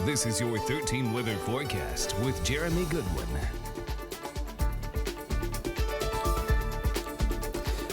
This is your 13 weather forecast with Jeremy Goodwin.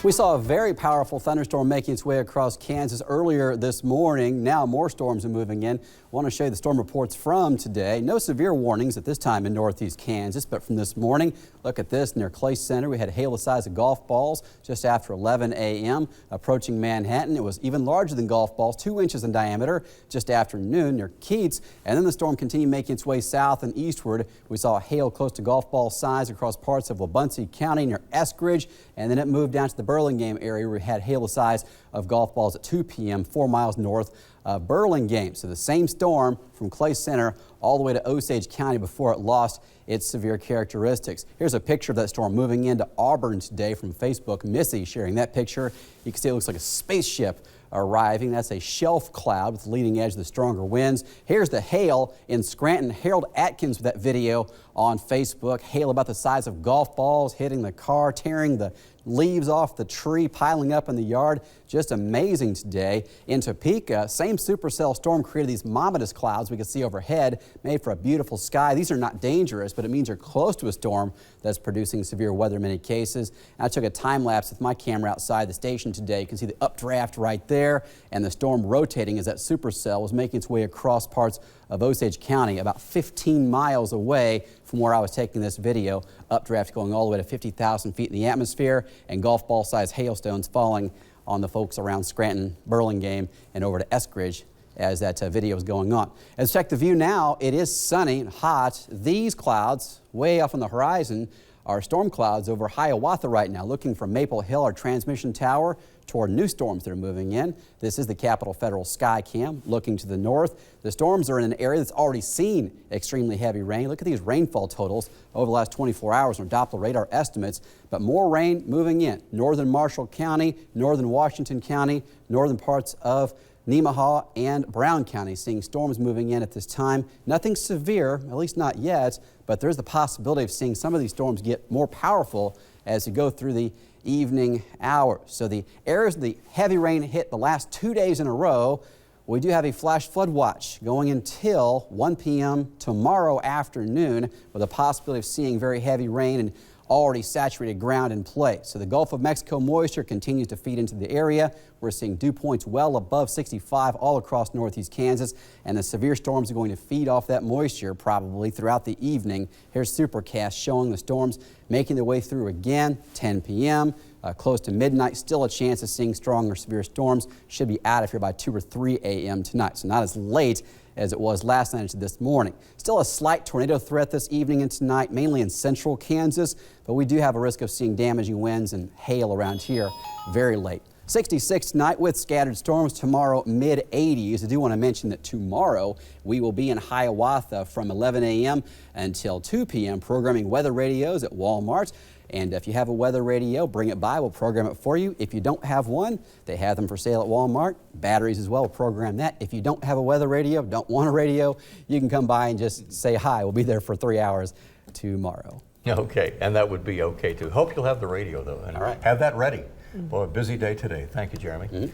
We saw a very powerful thunderstorm making its way across Kansas earlier this morning. Now more storms are moving in. I want to show you the storm reports from today. No severe warnings at this time in northeast Kansas, but from this morning, look at this near Clay Center. We had hail the size of golf balls just after 11 a.m. approaching Manhattan. It was even larger than golf balls, 2 inches in diameter just after noon near Keats. And then the storm continued making its way south and eastward. We saw hail close to golf ball size across parts of Wabunsee County near Eskridge, and then it moved down to the Burlingame area where we had hail the size of golf balls at 2 p.m. 4 miles north of Burlingame. So the same storm from Clay Center all the way to Osage County before it lost its severe characteristics. Here's a picture of that storm moving into Auburn today from Facebook. Missy sharing that picture. You can see it looks like a spaceship arriving. That's a shelf cloud with the leading edge of the stronger winds. Here's the hail in Scranton. Harold Atkins with that video on Facebook. Hail about the size of golf balls hitting the car, tearing the leaves off the tree, piling up in the yard. Just amazing today. In Topeka, same supercell storm created these momentous clouds we can see overhead, made for a beautiful sky. These are not dangerous, but it means you're close to a storm that's producing severe weather in many cases. And I took a time lapse with my camera outside the station today. You can see the updraft right there and the storm rotating as that supercell was making its way across parts of Osage County, about 15 miles away from where I was taking this video. Updraft going all the way to 50,000 feet in the atmosphere, and golf ball sized hailstones falling on the folks around Scranton, Burlingame, and over to Eskridge as that video is going on. Let's check the view now. It is sunny and hot. These clouds way off on the horizon are storm clouds over Hiawatha right now, looking from Maple Hill, our transmission tower, toward new storms that are moving in. This is the Capitol Federal Sky Cam looking to the north. The storms are in an area that's already seen extremely heavy rain. Look at these rainfall totals over the last 24 hours on Doppler radar estimates, but more rain moving in. Northern Marshall County, northern Washington County, northern parts of Nemaha and Brown County, seeing storms moving in at this time. Nothing severe, at least not yet, but there's the possibility of seeing some of these storms get more powerful as you go through the evening hours. So the areas the heavy rain hit the last 2 days in a row, we do have a flash flood watch going until 1 p.m. tomorrow afternoon, with a possibility of seeing very heavy rain and already saturated ground in place. So the Gulf of Mexico moisture continues to feed into the area. We're seeing dew points well above 65 all across northeast Kansas, and the severe storms are going to feed off that moisture probably throughout the evening. Here's Supercast showing the storms making their way through again, 10 p.m. Close to midnight, still a chance of seeing strong or severe storms. Should be out of here by 2 or 3 a.m. tonight, so not as late as it was last night into this morning. Still a slight tornado threat this evening and tonight, mainly in central Kansas, but we do have a risk of seeing damaging winds and hail around here very late. 66 tonight with scattered storms. Tomorrow, mid-80s. I do want to mention that tomorrow we will be in Hiawatha from 11 a.m. until 2 p.m. programming weather radios at Walmart. And if you have a weather radio, bring it by. We'll program it for you. If you don't have one, they have them for sale at Walmart. Batteries as well. We'll program that. If you don't have a weather radio, don't want a radio, you can come by and just say hi. We'll be there for 3 hours tomorrow. Okay, and that would be okay too. Hope you'll have the radio though, and all right, have that ready. Well, a busy day today. Thank you, Jeremy.